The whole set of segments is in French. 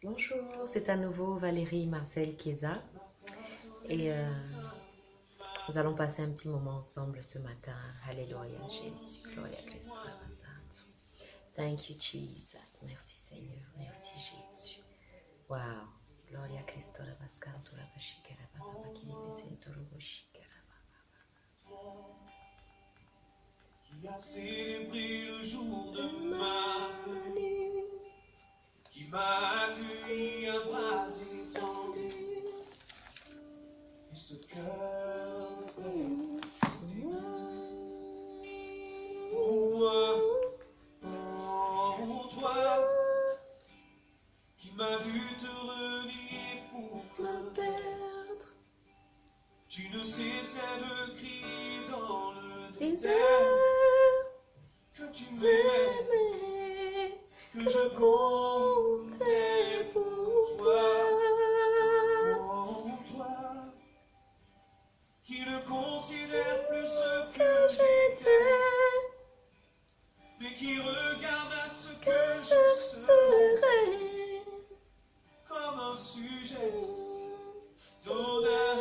Bonjour, c'est à nouveau Valérie Marcel Chiesa et nous allons passer un petit moment ensemble ce matin. Alléluia, Jésus, Gloria Christ, Santo. Thank you, Jesus. Merci Seigneur, merci Jésus. Wow, Gloria Christo, Rabascanto, Rabashikara, Baba, Kilipe, Sento, Roboshikara. Qui a célébré le jour de ma venue, qui m'a accueilli à bras étendus, et ce cœur c'était pour moi, pour toi, qui m'a vu te renier pour me perdre. Tu ne cessais de crier dans le désert que tu m'aimais, que je comptais pour toi. Oh, toi, qui ne considère plus ce que j'étais, mais qui regarde à ce que je serai, comme un sujet d'honneur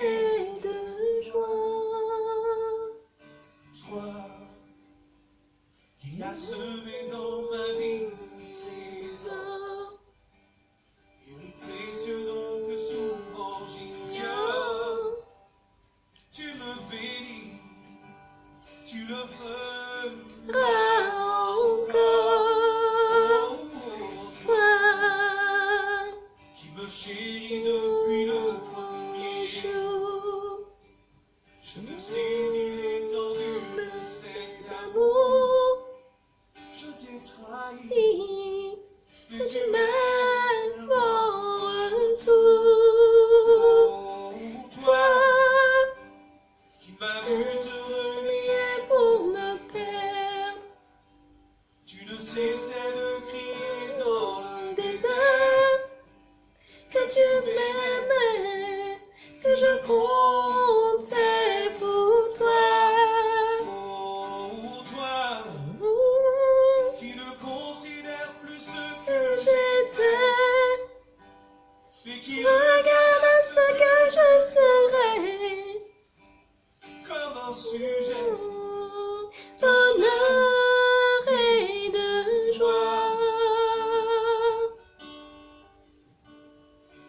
et de joie. Toi, qui a semé dans ma vie des trésors, et le précieux don que souvent j'ignore, tu me bénis, tu le feras encore. Oh, toi, qui me chéris depuis le premier jour, je ne saisis l'étendue de cet amour. Je t'ai trahi, mais tu m'aimes en retour. Oh, toi, qui m'as vu te renier pour me perdre, tu ne cessais de crier dans le désert que tu m'aimais, que je comptais pour toi. Oh, toi, qui ne considère plus ce que j'étais, mais qui regarde à ce que je serai, comme un sujet d'honneur et de joie.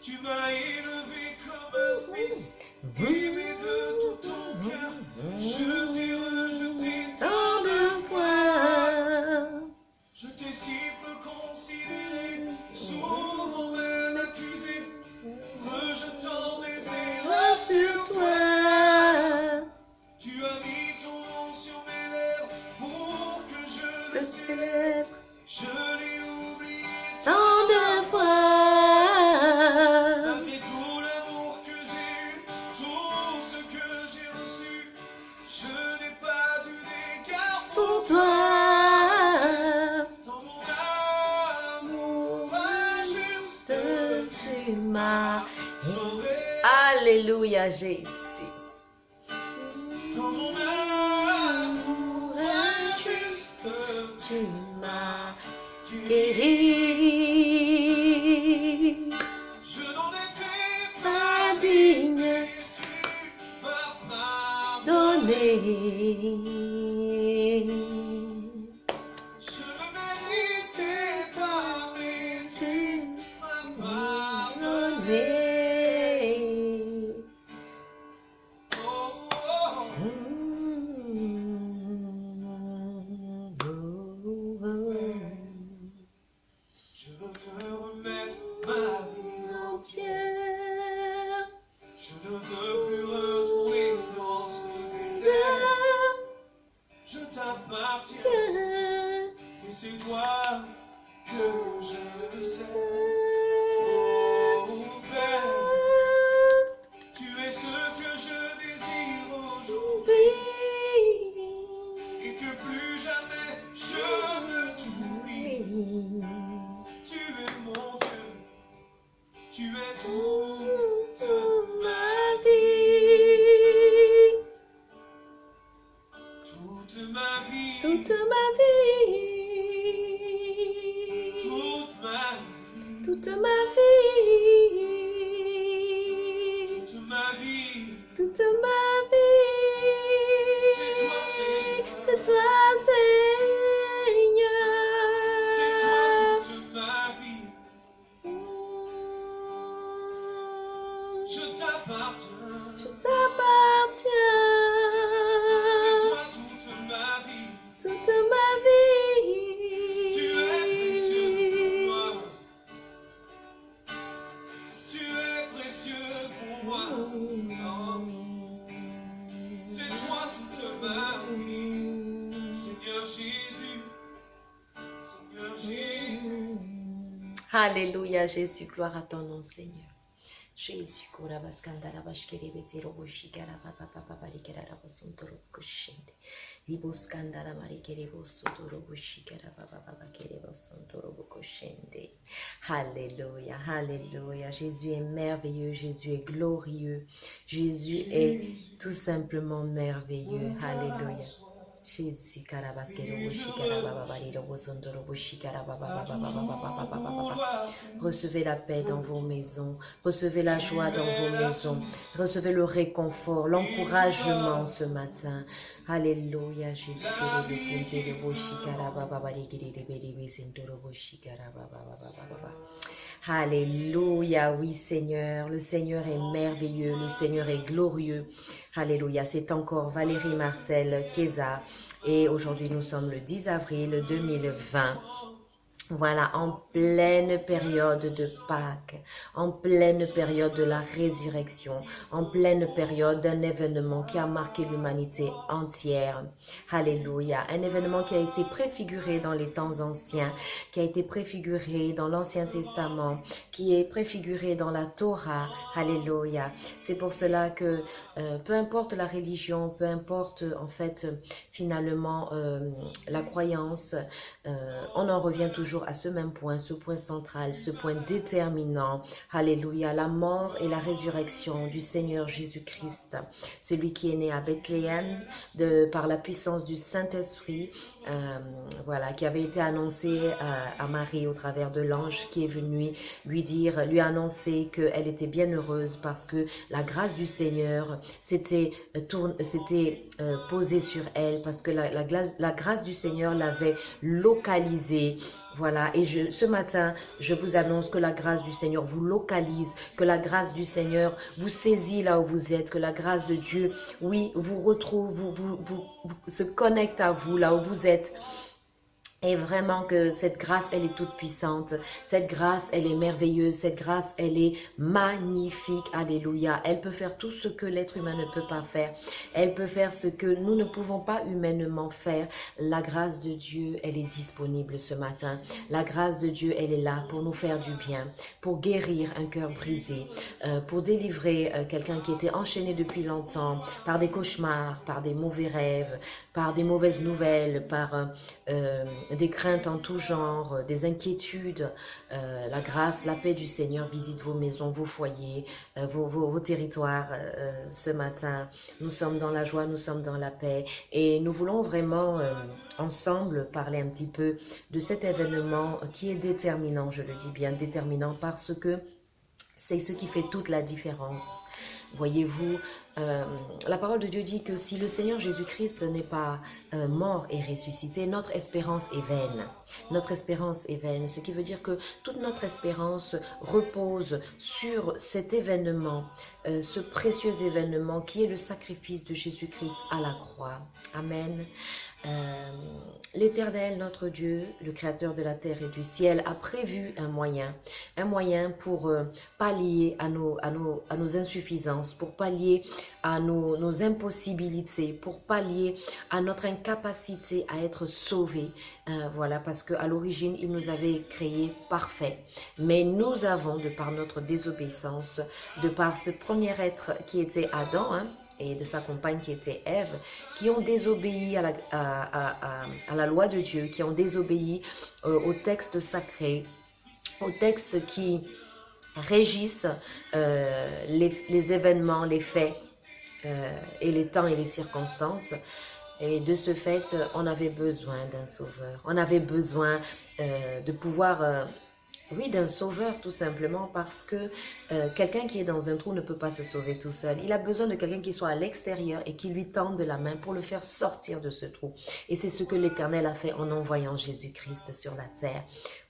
Tu m'as élevé comme un fils, aimé de tout ton cœur. Je t'ai rejeté tant de fois. Je t'ai si peu considéré, souvent même accusé, rejetant mes erreurs sur toi. Tu as mis ton nom sur mes lèvres pour que je le célèbre. Je l'ai oublié tant de fois. Malgré tout l'amour que j'ai eu, tout ce que j'ai reçu, je n'ai pas eu d'égard pour toi. Dans mon amour injuste, tu m'as sauvé. Alléluia, Jésus. Dans mon amour injuste, Tu m'as guéri. je n'en étais Pas digne, et tu m'as donné. Je ne méritais pas, mais tu m'as pardonné. Oh, oh, je veux te remettre ma vie entière. Je ne veux plus retourner dans ce désert. Je t'appartiens, et c'est toi que je sais. Oh Père, tu es ce que je désire aujourd'hui, et que plus jamais je ne t'oublie. Tu es mon Dieu, tu es toute ma vie. Toute ma vie, Toute ma vie, toute ma vie, toute ma vie, toute ma vie. toute ma vie. C'est toi, Seigneur. C'est toi, Seigneur. C'est toi toute ma vie. Je t'appartiens. Je t'appartiens. C'est toi toute ma vie. Toute ma vie. Tu es précieux pour moi. Tu es précieux pour moi. Oh. C'est toi toute ma vie. Seigneur Jésus. Seigneur Jésus. Alléluia, Jésus, gloire à ton nom, Seigneur. Jésus, Alléluia, Alléluia. Jésus est merveilleux, Jésus est glorieux, Jésus est tout simplement merveilleux. Alléluia. Jésus, recevez la paix dans vos maisons, recevez la joie dans vos maisons, recevez le réconfort, l'encouragement ce matin. Alléluia, Jésus. Alléluia, oui Seigneur, le Seigneur est merveilleux, le Seigneur est glorieux. Alléluia, c'est encore Valérie Marcel Keza et aujourd'hui nous sommes le 10 avril 2020. Voilà, en pleine période de Pâques, en pleine période de la résurrection, en pleine période d'un événement qui a marqué l'humanité entière. Alléluia. Un événement qui a été préfiguré dans les temps anciens, qui a été préfiguré dans l'Ancien Testament, qui est préfiguré dans la Torah. Alléluia. C'est pour cela que peu importe la religion, peu importe en fait finalement la croyance, on en revient toujours à ce même point, ce point central, ce point déterminant. Alléluia, la mort et la résurrection du Seigneur Jésus-Christ, celui qui est né à Bethléem par la puissance du Saint-Esprit, voilà, qui avait été annoncé à Marie au travers de l'ange qui est venu lui annoncer qu'elle était bien heureuse parce que la grâce du Seigneur s'était posée sur elle, parce que la grâce du Seigneur l'avait localisée. Voilà, et ce matin, je vous annonce que la grâce du Seigneur vous localise, que la grâce du Seigneur vous saisit là où vous êtes, que la grâce de Dieu, oui, vous retrouve, vous se connecte à vous là où vous êtes. Et vraiment que cette grâce, elle est toute puissante. Cette grâce, elle est merveilleuse. Cette grâce, elle est magnifique. Alléluia. Elle peut faire tout ce que l'être humain ne peut pas faire. Elle peut faire ce que nous ne pouvons pas humainement faire. La grâce de Dieu, elle est disponible ce matin. La grâce de Dieu, elle est là pour nous faire du bien, pour guérir un cœur brisé, pour délivrer quelqu'un qui était enchaîné depuis longtemps par des cauchemars, par des mauvais rêves, par des mauvaises nouvelles, par des craintes en tout genre, des inquiétudes. La grâce, la paix du Seigneur visite vos maisons, vos foyers, vos territoires ce matin. Nous sommes dans la joie, nous sommes dans la paix et nous voulons vraiment ensemble parler un petit peu de cet événement qui est déterminant, je le dis bien déterminant, parce que c'est ce qui fait toute la différence. Voyez-vous, la parole de Dieu dit que si le Seigneur Jésus-Christ n'est pas mort et ressuscité, notre espérance est vaine. Notre espérance est vaine, ce qui veut dire que toute notre espérance repose sur cet événement, ce précieux événement qui est le sacrifice de Jésus-Christ à la croix. Amen. L'Éternel, notre Dieu, le Créateur de la terre et du ciel, a prévu un moyen pour pallier à nos insuffisances, pour pallier à nos impossibilités, pour pallier à notre incapacité à être sauvés. Voilà, parce qu'à l'origine, il nous avait créés parfaits. Mais nous avons, de par notre désobéissance, de par ce premier être qui était Adam, et de sa compagne qui était Ève, qui ont désobéi à la loi de Dieu, qui ont désobéi au texte sacré, au texte qui régissent les événements, les faits et les temps et les circonstances. Et de ce fait, on avait besoin d'un sauveur. On avait besoin de pouvoir Oui, d'un sauveur tout simplement parce que quelqu'un qui est dans un trou ne peut pas se sauver tout seul. Il a besoin de quelqu'un qui soit à l'extérieur et qui lui tende la main pour le faire sortir de ce trou. Et c'est ce que l'Éternel a fait en envoyant Jésus-Christ sur la terre.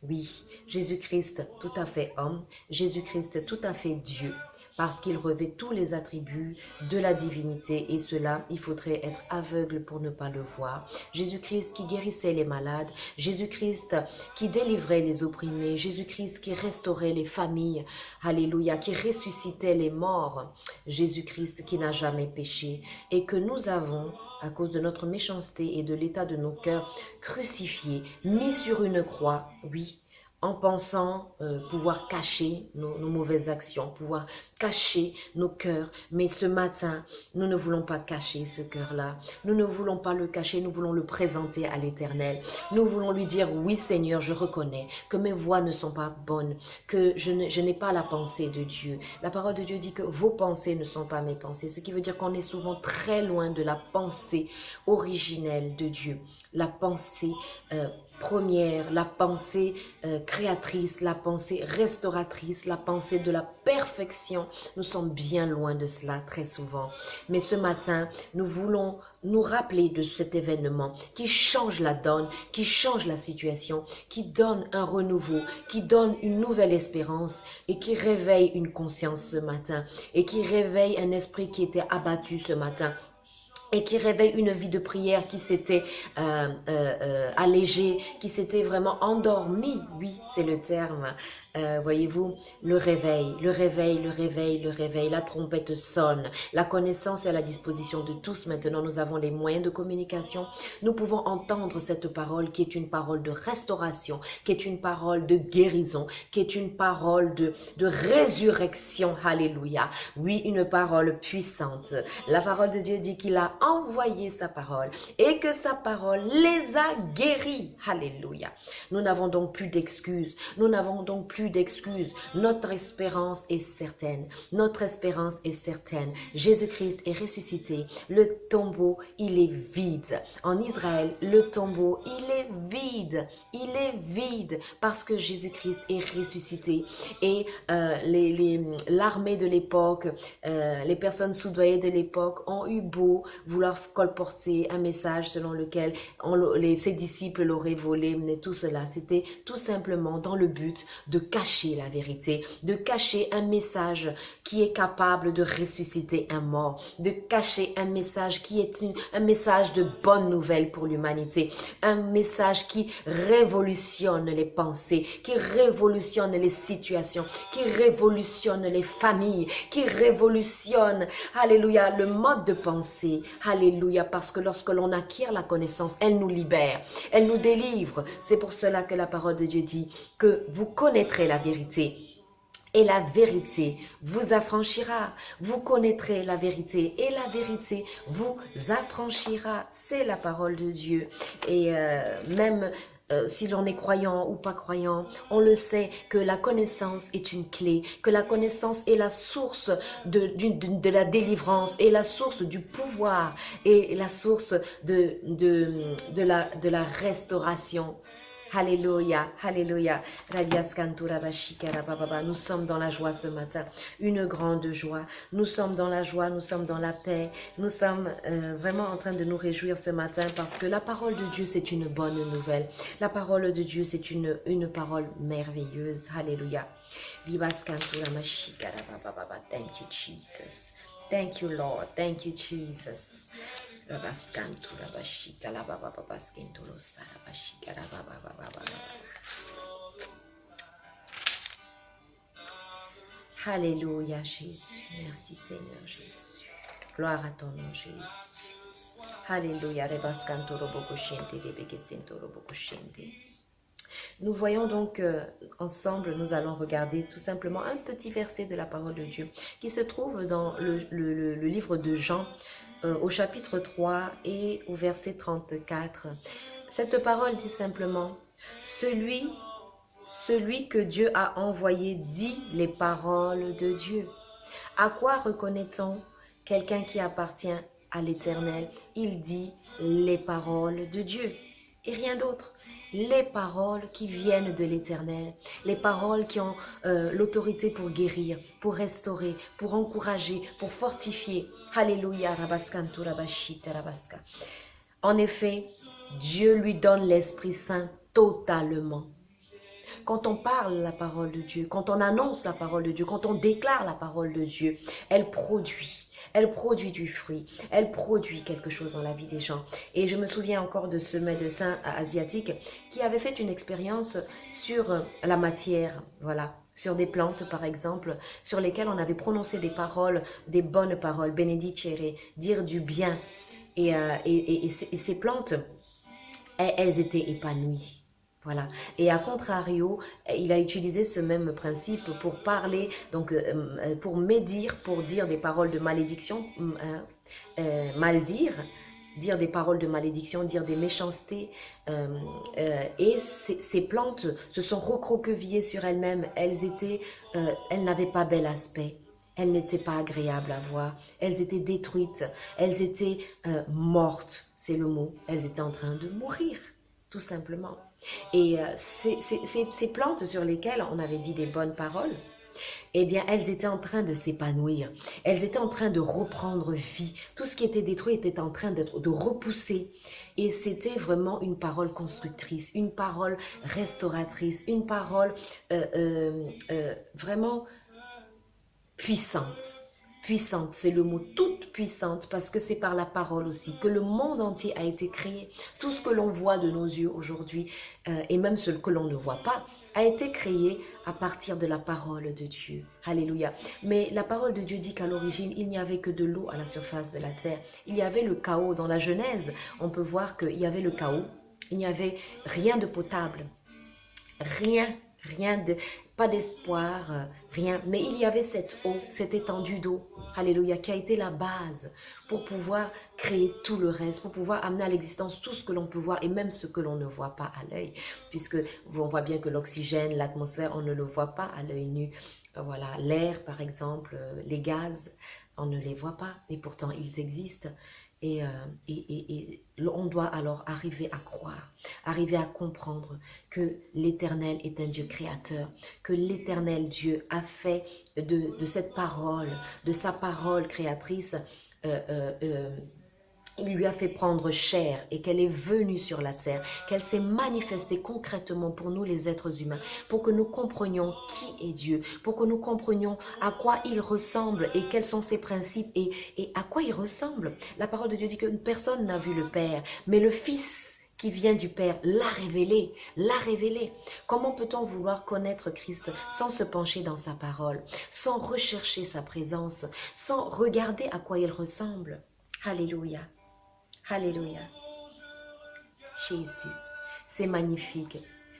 Oui, Jésus-Christ tout à fait homme, Jésus-Christ tout à fait Dieu. Parce qu'il revêt tous les attributs de la divinité et cela, il faudrait être aveugle pour ne pas le voir. Jésus-Christ qui guérissait les malades, Jésus-Christ qui délivrait les opprimés, Jésus-Christ qui restaurait les familles, alléluia, qui ressuscitait les morts, Jésus-Christ qui n'a jamais péché et que nous avons, à cause de notre méchanceté et de l'état de nos cœurs, crucifié, mis sur une croix, oui, en pensant pouvoir cacher nos mauvaises actions, pouvoir cacher nos cœurs. Mais ce matin, nous ne voulons pas cacher ce cœur-là. Nous ne voulons pas le cacher, nous voulons le présenter à l'Éternel. Nous voulons lui dire, oui Seigneur, je reconnais que mes voies ne sont pas bonnes, que je n'ai pas la pensée de Dieu. La parole de Dieu dit que vos pensées ne sont pas mes pensées, ce qui veut dire qu'on est souvent très loin de la pensée originelle de Dieu, la pensée première, la pensée créatrice, la pensée restauratrice, la pensée de la perfection. Nous sommes bien loin de cela très souvent. Mais ce matin, nous voulons nous rappeler de cet événement qui change la donne, qui change la situation, qui donne un renouveau, qui donne une nouvelle espérance et qui réveille une conscience ce matin et qui réveille un esprit qui était abattu ce matin. Et qui réveille une vie de prière qui s'était allégée, qui s'était vraiment endormie. Oui, c'est le terme. Voyez-vous, le réveil, le réveil, le réveil, le réveil, la trompette sonne, la connaissance est à la disposition de tous. Maintenant, nous avons les moyens de communication. Nous pouvons entendre cette parole qui est une parole de restauration, qui est une parole de guérison, qui est une parole de résurrection. Alléluia. Oui, une parole puissante. La parole de Dieu dit qu'il a envoyé sa parole et que sa parole les a guéris. Alléluia. Nous n'avons donc plus d'excuses. Nous n'avons donc plus d'excuses. Notre espérance est certaine. Notre espérance est certaine. Jésus-Christ est ressuscité. Le tombeau, il est vide. En Israël, le tombeau, il est vide. Il est vide parce que Jésus-Christ est ressuscité. Et l'armée de l'époque, les personnes soudoyées de l'époque ont eu beau vouloir colporter un message selon lequel ses disciples l'auraient volé, mais tout cela, c'était tout simplement dans le but de cacher la vérité, de cacher un message qui est capable de ressusciter un mort, de cacher un message qui est un message de bonne nouvelle pour l'humanité, un message qui révolutionne les pensées, qui révolutionne les situations, qui révolutionne les familles, qui révolutionne, alléluia, le mode de pensée, alléluia, parce que lorsque l'on acquiert la connaissance, elle nous libère, elle nous délivre. C'est pour cela que la parole de Dieu dit que vous connaîtrez la vérité. Et la vérité vous affranchira. Vous connaîtrez la vérité et la vérité vous affranchira. C'est la parole de Dieu. Et même si l'on est croyant ou pas croyant, on le sait que la connaissance est une clé, que la connaissance est la source de la délivrance, et la source du pouvoir, et la source de la restauration. Alléluia, alléluia. Nous sommes dans la joie ce matin, une grande joie. Nous sommes dans la joie, nous sommes dans la paix. Nous sommes vraiment en train de nous réjouir ce matin parce que la parole de Dieu, c'est une bonne nouvelle. La parole de Dieu, c'est une parole merveilleuse. Alléluia. Thank you, Jesus. Thank you, Lord. Thank you, Jesus. Alléluia, Jésus. Merci, Seigneur Jésus. Gloire à ton nom, Jésus. Alléluia. Nous voyons donc ensemble, nous allons regarder tout simplement un petit verset de la parole de Dieu qui se trouve dans le livre de Jean, au chapitre 3 et au verset 34. Cette parole dit simplement, celui que Dieu a envoyé dit les paroles de Dieu. À quoi reconnaît-on quelqu'un qui appartient à l'Éternel? Il dit les paroles de Dieu. et rien d'autre. Les paroles qui viennent de l'Éternel, les paroles qui ont l'autorité pour guérir, pour restaurer, pour encourager, pour fortifier. Alléluia, rabaskantu rabashita rabaska. En effet, Dieu lui donne l'Esprit Saint totalement. Quand on parle la parole de Dieu, quand on annonce la parole de Dieu, quand on déclare la parole de Dieu, elle produit du fruit, elle produit quelque chose dans la vie des gens. Et je me souviens encore de ce médecin asiatique qui avait fait une expérience sur la matière, voilà, sur des plantes par exemple, sur lesquelles on avait prononcé des paroles, des bonnes paroles, benedicere, dire du bien. Et ces plantes, elles étaient épanouies. Voilà. Et à contrario, il a utilisé ce même principe pour parler, donc pour médire, pour dire des paroles de malédiction, dire des paroles de malédiction, dire des méchancetés. Et ces plantes se sont recroquevillées sur elles-mêmes. Elles n'avaient pas bel aspect. Elles n'étaient pas agréables à voir. Elles étaient détruites. Elles étaient mortes, c'est le mot. Elles étaient en train de mourir, tout simplement. Et ces plantes sur lesquelles on avait dit des bonnes paroles, eh bien, elles étaient en train de s'épanouir. Elles étaient en train de reprendre vie. Tout ce qui était détruit était en train de repousser. Et c'était vraiment une parole constructrice, une parole restauratrice, une parole vraiment puissante. Puissante, c'est le mot, toute puissante, parce que c'est par la parole aussi que le monde entier a été créé. Tout ce que l'on voit de nos yeux aujourd'hui, et même ce que l'on ne voit pas, a été créé à partir de la parole de Dieu. Alléluia. Mais la parole de Dieu dit qu'à l'origine, il n'y avait que de l'eau à la surface de la terre. Il y avait le chaos. Dans la Genèse, on peut voir qu'il y avait le chaos. Il n'y avait rien de potable. Pas d'espoir, rien. Mais il y avait cette eau, cette étendue d'eau, alléluia, qui a été la base pour pouvoir créer tout le reste, pour pouvoir amener à l'existence tout ce que l'on peut voir et même ce que l'on ne voit pas à l'œil. Puisque on voit bien que l'oxygène, l'atmosphère, on ne le voit pas à l'œil nu. Voilà, l'air par exemple, les gaz, on ne les voit pas et pourtant ils existent. Et on doit alors arriver à croire, arriver à comprendre que l'Éternel est un Dieu créateur, que l'Éternel Dieu a fait de cette parole, de sa parole créatrice, il lui a fait prendre chair et qu'elle est venue sur la terre, qu'elle s'est manifestée concrètement pour nous les êtres humains, pour que nous comprenions qui est Dieu, pour que nous comprenions à quoi il ressemble et quels sont ses principes et à quoi il ressemble. La parole de Dieu dit que personne n'a vu le Père, mais le Fils qui vient du Père l'a révélé, l'a révélé. Comment peut-on vouloir connaître Christ sans se pencher dans sa parole, sans rechercher sa présence, sans regarder à quoi il ressemble? Alléluia. Alléluia. Jésus, c'est magnifique.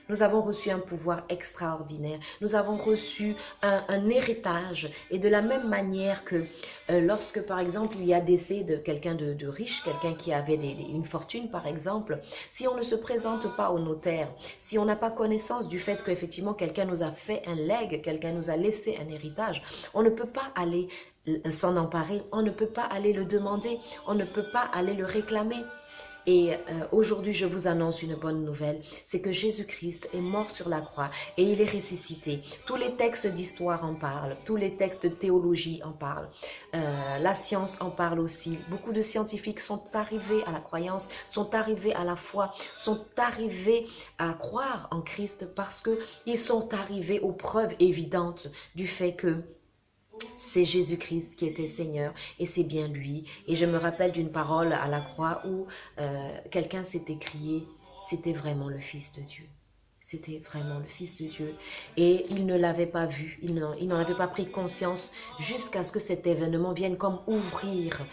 Nous avons reçu un pouvoir extraordinaire. Nous avons reçu un héritage. Et de la même manière que lorsque, par exemple, il y a décès de quelqu'un de riche, quelqu'un qui avait une fortune, par exemple, si on ne se présente pas au notaire, si on n'a pas connaissance du fait qu'effectivement quelqu'un nous a fait un legs, quelqu'un nous a laissé un héritage, on ne peut pas aller s'en emparer, on ne peut pas aller le demander, on ne peut pas aller le réclamer. Et aujourd'hui, je vous annonce une bonne nouvelle, c'est que Jésus-Christ est mort sur la croix et il est ressuscité. Tous les textes d'histoire en parlent, tous les textes de théologie en parlent, la science en parle aussi. Beaucoup de scientifiques sont arrivés à la croyance, sont arrivés à la foi, sont arrivés à croire en Christ parce qu'ils sont arrivés aux preuves évidentes du fait que c'est Jésus-Christ qui était Seigneur et c'est bien lui. Et je me rappelle d'une parole à la croix où quelqu'un s'est écrié, c'était vraiment le Fils de Dieu. C'était vraiment le Fils de Dieu. Et il ne l'avait pas vu, il n'en avait pas pris conscience jusqu'à ce que cet événement vienne comme ouvrir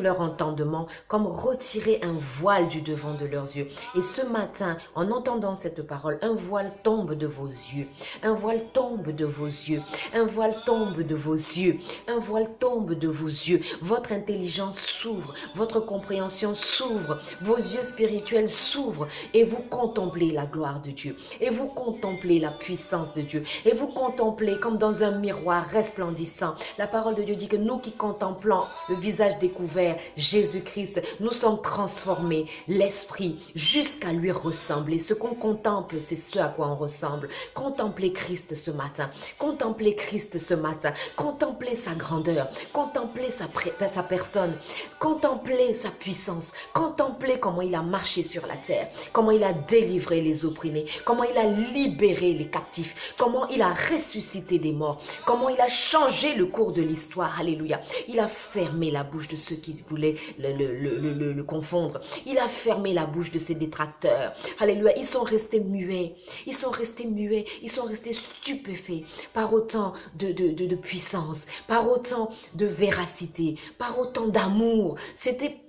leur entendement, comme retirer un voile du devant de leurs yeux. Et ce matin, en entendant cette parole, un voile tombe de vos yeux. Un voile tombe de vos yeux. Un voile tombe de vos yeux. Un voile tombe de vos yeux. Votre intelligence s'ouvre. Votre compréhension s'ouvre. Vos yeux spirituels s'ouvrent et vous contemplez la gloire de de Dieu. Et vous contemplez la puissance de Dieu. Et vous contemplez comme dans un miroir resplendissant. La parole de Dieu dit que nous qui contemplons le visage découvert, Jésus-Christ, nous sommes transformés, l'esprit, jusqu'à lui ressembler. Ce qu'on contemple, c'est ce à quoi on ressemble. Contemplez Christ ce matin. Contemplez Christ ce matin. Contemplez sa grandeur. Contemplez sa personne. Contemplez sa puissance. Contemplez comment il a marché sur la terre. Comment il a délivré les opprimés. Comment il a libéré les captifs. Comment il a ressuscité des morts. Comment il a changé le cours de l'histoire. Alléluia. Il a fermé la bouche de ceux qui voulaient le confondre. Il a fermé la bouche de ses détracteurs. Alléluia. Ils sont restés muets. Ils sont restés muets. Ils sont restés stupéfaits par autant de puissance, par autant de véracité, par autant d'amour.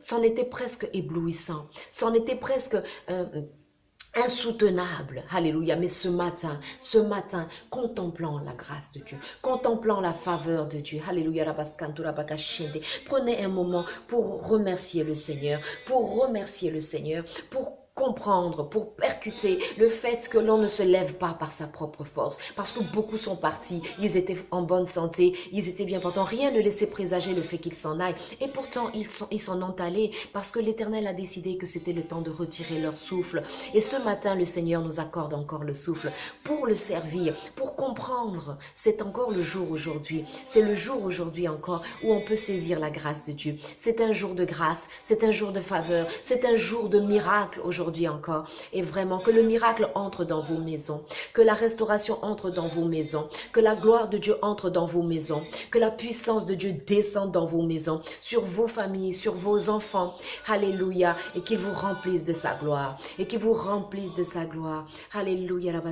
C'en était presque éblouissant. C'en était presque insoutenable. Alléluia. Mais ce matin, contemplant la grâce de Dieu, contemplant la faveur de Dieu. Alléluia. Prenez un moment pour remercier le Seigneur, pour comprendre, pour percuter le fait que l'on ne se lève pas par sa propre force. Parce que beaucoup sont partis, ils étaient en bonne santé, ils étaient bien portants. Rien ne laissait présager le fait qu'ils s'en aillent. Et pourtant, ils s'en ont allés parce que l'Éternel a décidé que c'était le temps de retirer leur souffle. Et ce matin, le Seigneur nous accorde encore le souffle pour le servir, pour comprendre. C'est encore le jour aujourd'hui. C'est le jour aujourd'hui encore où on peut saisir la grâce de Dieu. C'est un jour de grâce, c'est un jour de faveur, c'est un jour de miracle aujourd'hui encore. Et vraiment, que le miracle entre dans vos maisons, que la restauration entre dans vos maisons, que la gloire de Dieu entre dans vos maisons, que la puissance de Dieu descende dans vos maisons, sur vos familles, sur vos enfants. Alléluia. Et qu'il vous remplisse de sa gloire. Et qu'il vous remplisse de sa gloire. Alléluia.